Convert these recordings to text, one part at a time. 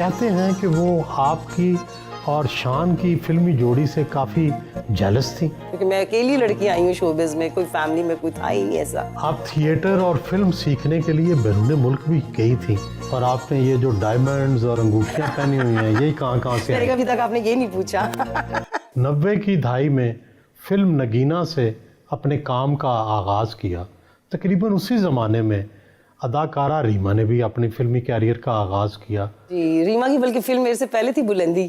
कहते हैं कि वो आपकी और शान की फिल्मी जोड़ी से काफ़ी जेलस थी। क्योंकि मैं अकेली लड़की आई हूँ शोबिज़ में, कोई फैमिली में कोई था ही नहीं ऐसा। आप थिएटर और फिल्म सीखने के लिए बैरून मुल्क भी गई थी, और आपने ये जो डायमंड्स और अंगूठियाँ पहनी हुई हैं, यही कहाँ से मेरे आई? अभी तक आपने ये नहीं पूछा। 90 की दहाई में फिल्म नगीना से अपने काम का आगाज़ किया। तकरीबन उसी ज़माने में अदाकारा रीमा ने भी अपनी फिल्मी कैरियर का आगाज़ किया। जी, रीमा की बल्कि फिल्म मेरे से पहले थी बुलंदी।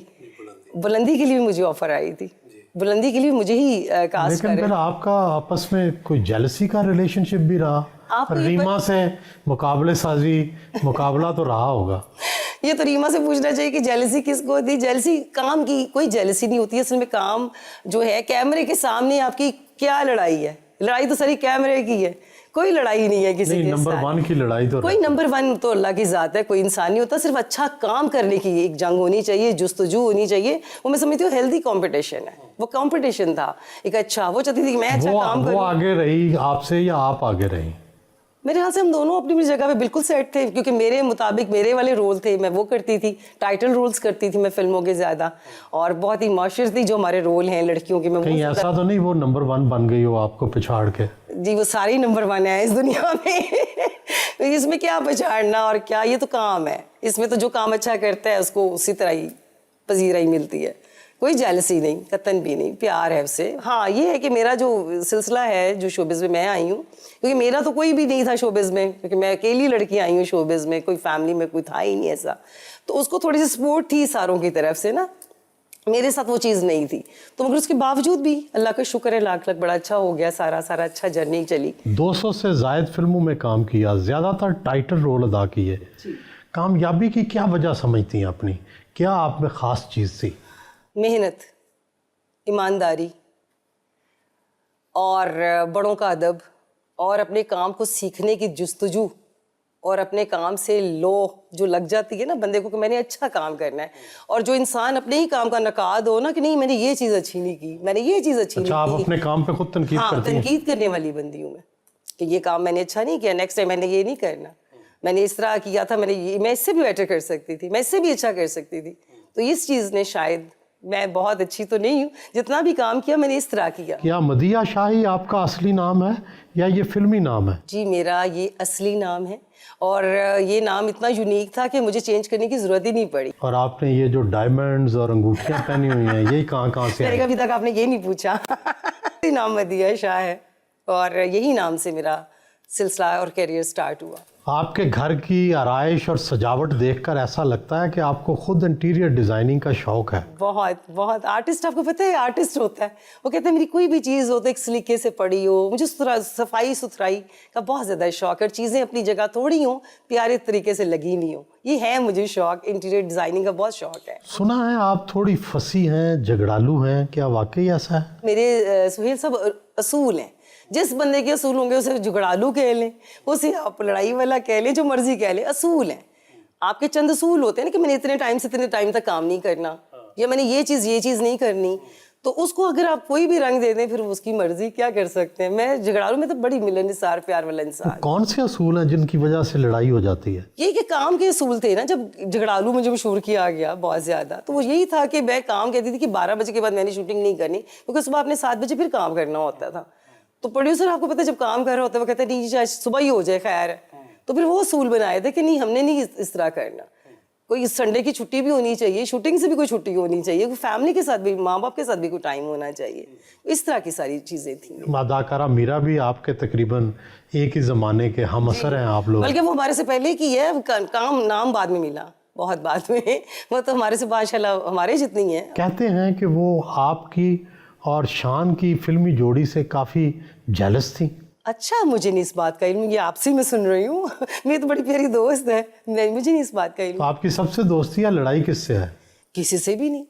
बुलंदी के लिए भी मुझे ऑफर आई थी, बुलंदी के लिए मुझे ही कास्ट लेकिन फिर आपका आपस में कोई जेलसी का रिलेशनशिप भी रहा, रीमा से मुकाबले साजी मुकाबला तो रहा होगा। ये तो रीमा से पूछना चाहिए कि जेलसी किसको थी। जेलसी काम की कोई जेलसी नहीं होती है असल में। काम जो है कैमरे के सामने आपकी क्या लड़ाई है, लड़ाई तो सारी कैमरे की है, कोई लड़ाई नहीं है किसी के साथ। नंबर 1 की लड़ाई तो कोई नंबर 1 तो अल्लाह की ज़ात है, कोई इंसान नहीं होता। सिर्फ अच्छा काम करने की एक जंग होनी चाहिए, जुस्तजू होनी चाहिए। वो मैं समझती हूँ हेल्दी कंपटीशन है। वो कंपटीशन था एक अच्छा, वो चाहती थी कि मैं अच्छा काम करूँ। वो आगे रही आपसे या आप आगे रही? मेरे ख्याल से हम दोनों अपनी अपनी जगह पे बिल्कुल सेट थे, क्योंकि मेरे मुताबिक मेरे वाले रोल थे, मैं वो करती थी, टाइटल रोल्स करती थी मैं फिल्मों के ज़्यादा, और बहुत ही मौशर थी जो हमारे रोल हैं लड़कियों के। मैं कहीं ऐसा तो नहीं वो नंबर 1 बन गई हो आपको पिछाड़ के? जी, वो सारे नंबर 1 है इस दुनिया में। इसमें क्या पछाड़ना और क्या, ये तो काम है। इसमें तो जो काम अच्छा करता है उसको उसी तरह ही पजीराई मिलती है। कोई जेलसी नहीं, कतन भी नहीं, प्यार है उससे। हाँ, ये है कि मेरा जो सिलसिला है, जो शोबिज़ में मैं आई हूँ, क्योंकि मेरा तो कोई भी नहीं था शोबिज़ में, क्योंकि मैं अकेली लड़की आई हूँ शोबिज़ में, कोई फैमिली में कोई था ही नहीं ऐसा। तो उसको थोड़ी सी सपोर्ट थी सारों की तरफ से ना, मेरे साथ वो चीज़ नहीं थी। तो मगर उसके बावजूद भी अल्लाह का शुक्र है, लाख लाख, बड़ा अच्छा हो गया, सारा अच्छा जर्नी चली। 200 से ज़ायद फिल्मों में काम किया, ज़्यादातर टाइटल रोल अदा किए। कामयाबी की क्या वजह समझती हैं अपनी? क्या आप में ख़ास चीज़ थी? मेहनत, ईमानदारी और बड़ों का अदब, और अपने काम को सीखने की जुस्तजू, और अपने काम से लो जो लग जाती है ना बंदे को कि मैंने अच्छा काम करना है। और जो इंसान अपने ही काम का नकाद हो ना कि नहीं मैंने ये चीज़ अच्छी नहीं की, मैंने ये चीज़ अच्छी नहीं की। आप अपने काम पे खुद तनकीद करती हैं? तनकीद करने वाली बंदी हूँ मैं कि ये काम मैंने अच्छा नहीं किया, नेक्स्ट टाइम मैंने ये नहीं करना, मैंने इस तरह किया था, मैं इससे भी बेटर कर सकती थी, मैं इससे भी अच्छा कर सकती थी। तो इस चीज़ ने शायद, मैं बहुत अच्छी तो नहीं हूँ, जितना भी काम किया मैंने इस तरह किया। क्या मदिया शाही आपका असली नाम है या ये फिल्मी नाम है? जी, मेरा ये असली नाम है, और ये नाम इतना यूनिक था कि मुझे चेंज करने की ज़रूरत ही नहीं पड़ी। और आपने ये जो डायमंड्स और अंगूठियाँ पहनी हुई हैं, यही कहाँ से आई? अभी तक आपने ये नहीं पूछा। नाम मदिया शाह है, और यही नाम से मेरा सिलसिला और करियर स्टार्ट हुआ। आपके घर की आराइश और सजावट देखकर ऐसा लगता है कि आपको खुद इंटीरियर डिज़ाइनिंग का शौक़ है। बहुत बहुत। आर्टिस्ट, आपको पता है आर्टिस्ट होता है, वो कहते हैं मेरी कोई भी चीज़ हो तो एक सलीके से पड़ी हो। मुझे सफाई सुथराई का बहुत ज़्यादा शौक़ है, चीज़ें अपनी जगह थोड़ी हों, प्यारे तरीके से लगी नहीं हो, ये है मुझे शौक़। इंटीरियर डिज़ाइनिंग का बहुत शौक़ है। सुना है आप थोड़ी फंसी हैं, झगड़ालू हैं, क्या वाकई ऐसा है? मेरे सुहेल सब असूल हैं। जिस बंदे के असूल होंगे उसे झगड़ालू कह लें, उसे आप लड़ाई वाला कह लें, जो मर्जी कह लें, असूल हैं। आपके चंद असूल होते हैं ना कि मैंने इतने टाइम से इतने टाइम तक काम नहीं करना, या मैंने ये चीज़ नहीं करनी। तो उसको अगर आप कोई भी रंग दे दें फिर उसकी मर्जी, क्या कर सकते हैं। मैं झगड़ालू में तो बड़ी मिलनसार प्यार वाला इंसान। कौन से असूल हैं जिनकी वजह से लड़ाई हो जाती है? ये कि काम के असूल थे ना, जब झगड़ालू मुझे मशहूर किया गया बहुत ज़्यादा, तो वो यही था कि मैं काम कहती थी कि 12 बजे के बाद मैंने शूटिंग नहीं करनी, क्योंकि सुबह अपने 7 बजे फिर काम करना होता था। तो प्रोड्यूसर, आपको पता है, जब काम कर रहा होता है वो कहता है नहीं जी सुबह ही हो जाए, खैर है। तो फिर वो असूल बनाए थे कि नहीं, हमने नहीं इस तरह करना। कोई संडे की छुट्टी भी होनी चाहिए, शूटिंग से भी कोई छुट्टी होनी चाहिए, फैमिली के साथ भी, माँ बाप के साथ भी कोई टाइम होना चाहिए। इस तरह की सारी चीज़ें थी। अदाकारा मीरा भी आपके तकरीबन एक ही ज़माने के हम असर हैं आप लोग। बल्कि वो हमारे से पहले की है, काम नाम बाद में मिला, बहुत बाद में। वो तो हमारे से माशाल्लाह हमारे जितनी है। कहते हैं कि वो आपकी और शान की फिल्मी जोड़ी से काफ़ी जेलस थी। अच्छा, मुझे नहीं इस बात का इल्म, ये आपसे मैं सुन रही हूँ। मेरी तो बड़ी प्यारी दोस्त है, मुझे नहीं इस बात का इल्म। तो आपकी सबसे दोस्ती या लड़ाई किससे है? किसी से भी नहीं,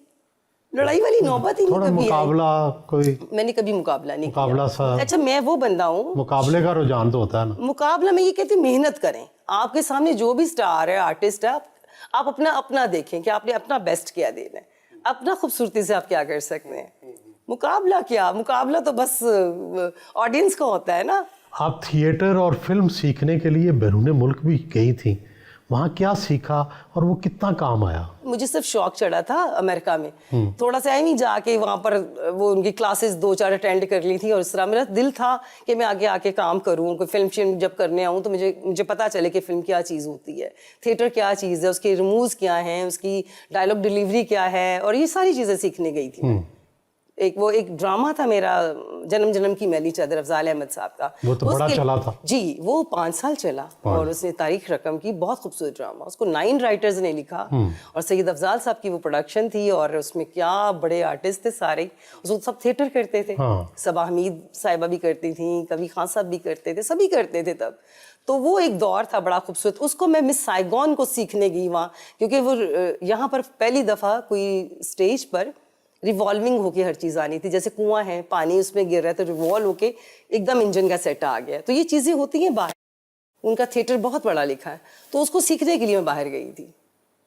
लड़ाई वाली नौबत ही नहीं कभी मुकाबला कोई? मैंने कभी मुकाबला नहीं किया। सा अच्छा, मैं वो बंदा हूँ, मुकाबले का रुझान तो होता है ना। मुकाबला में ये कहती हूँ मेहनत करें। आपके सामने जो भी स्टार है, आर्टिस्ट है, आप अपना देखें कि आपने अपना बेस्ट क्या देना है, अपना खूबसूरती से आप क्या कर सकते हैं। मुकाबला क्या, मुकाबला तो बस ऑडियंस का होता है ना। आप थिएटर और फिल्म सीखने के लिए बैरून मुल्क भी गई थी, वहाँ क्या सीखा और वो कितना काम आया? मुझे सिर्फ शौक चढ़ा था अमेरिका में, थोड़ा सा ही जाके वहाँ पर वो उनकी क्लासेस 2-4 अटेंड कर ली थी, और इस तरह मेरा दिल था कि मैं आगे आके काम करूँ, कोई फिल्म जब करने आऊँ तो मुझे पता चले कि फिल्म क्या चीज़ होती है, थिएटर क्या चीज़ है, उसके रमूज क्या हैं, उसकी डायलॉग डिलीवरी क्या है, और ये सारी चीज़ें सीखने गई थी। एक ड्रामा था मेरा, जन्म जन्म की मैली चादर, अफजाल अहमद साहब का। वो तो बड़ा चला था जी, वो 5 साल चला और उसने तारीख रकम की, बहुत खूबसूरत ड्रामा, उसको 9 राइटर्स ने लिखा और सैयद अफजाल साहब की वो प्रोडक्शन थी, और उसमें क्या बड़े आर्टिस्ट थे सारे, उसको सब थिएटर करते थे। सबा हमीद साहिबा भी करती थी, कभी खान साहब भी करते थे, सभी करते थे तब। तो वो एक दौर था बड़ा खूबसूरत। उसको मैं मिस साइगॉन को सीखने गई वहाँ, क्योंकि वो यहाँ पर पहली दफ़ा कोई स्टेज पर रिवॉल्विंग होके हर चीज़ आनी थी, जैसे कुआं है, पानी उसमें गिर रहा है तो रिवॉल्व होके एकदम इंजन का सेट आ गया। तो ये चीज़ें होती हैं बाहर, उनका थिएटर बहुत बड़ा लिखा है, तो उसको सीखने के लिए मैं बाहर गई थी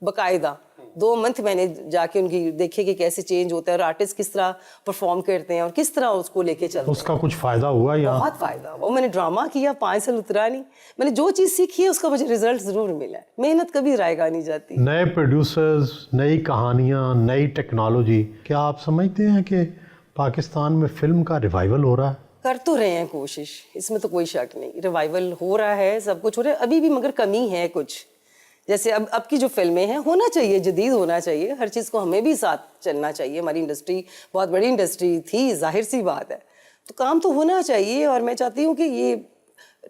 बकायदा। 2 मंथ मैंने जाके उनकी देखे कि कैसे चेंज होता है और आर्टिस्ट किस तरह परफॉर्म करते हैं और किस तरह उसको लेके चलते हैं। उसका कुछ फ़ायदा हुआ या? बहुत फ़ायदा हुआ। मैंने ड्रामा किया, 5 साल उतरा नहीं, मैंने जो चीज़ सीखी है उसका मुझे रिजल्ट ज़रूर मिला है। मेहनत कभी रायगा नहीं जाती। नए प्रोड्यूसर्स, नई कहानियाँ, नई टेक्नोलॉजी, क्या आप समझते हैं कि पाकिस्तान में फिल्म का रिवाइवल हो रहा है? कर तो रहे हैं कोशिश, इसमें तो कोई शक नहीं, रिवाइवल हो रहा है, सब कुछ हो रहा है, अभी भी मगर कमी है कुछ। जैसे अब की जो फिल्में हैं, होना चाहिए, जदीद होना चाहिए, हर चीज़ को हमें भी साथ चलना चाहिए। हमारी इंडस्ट्री बहुत बड़ी इंडस्ट्री थी, जाहिर सी बात है, तो काम तो होना चाहिए। और मैं चाहती हूँ कि ये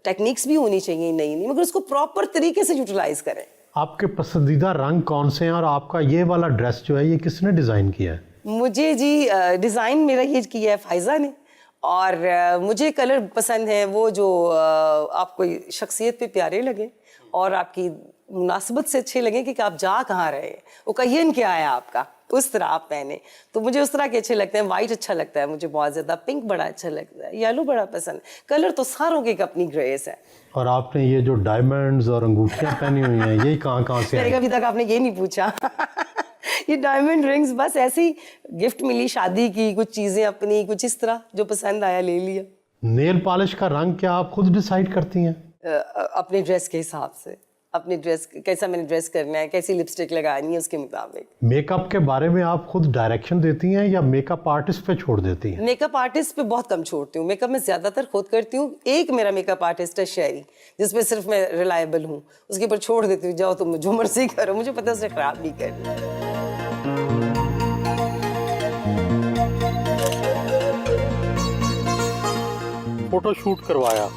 टेक्निक्स भी होनी चाहिए नई नई, मगर उसको प्रॉपर तरीके से यूटिलाइज करें। आपके पसंदीदा रंग कौन से हैं और आपका ये वाला ड्रेस जो है ये किसने डिज़ाइन किया है? मुझे जी डिज़ाइन मेरा ये किया है फ़ायज़ा ने, और मुझे कलर पसंद है वो जो आपको शख्सियत पे प्यारे लगे और आपकी मुनासिबत से अच्छे लगे कि आप जा कहाँ रहे हैं, वो कहियन क्या है आपका, उस तरह आप पहने। तो मुझे उस तरह के अच्छे लगते हैं। वाइट अच्छा लगता है मुझे बहुत ज़्यादा, पिंक बड़ा अच्छा लगता है, येलो बड़ा पसंद। कलर तो सारों की एक अपनी ग्रेस है। और आपने ये जो डायमंड्स और अंगूठियाँ पहनी हुई हैं, ये कहाँ से आई? अभी तक आपने ये नहीं पूछा। ये डायमंड रिंग्स बस ऐसे ही गिफ्ट मिली शादी की, कुछ चीज़ें अपनी, कुछ इस तरह जो पसंद आया ले लिया। नेल पॉलिश का रंग क्या आप खुद डिसाइड करती हैं? अपने ड्रेस के हिसाब से, अपनी ड्रेस कैसा मैंने ड्रेस करना है, कैसी लिपस्टिक लगानी है, उसके मुताबिक। मेकअप के बारे में आप खुद डायरेक्शन देती हैं या मेकअप आर्टिस्ट पे छोड़ देती हैं? मेकअप आर्टिस्ट पे बहुत कम छोड़ती हूँ, मेकअप मैं ज़्यादातर खुद करती हूँ। एक मेरा मेकअप आर्टिस्ट है शेरी, जिसमें सिर्फ मैं रिलायबल हूँ, उसके ऊपर छोड़ देती हूँ, जाओ तुम जो मर्जी करो, मुझे पता है उसे ख़राब नहीं करना। फोटो शूट करवाया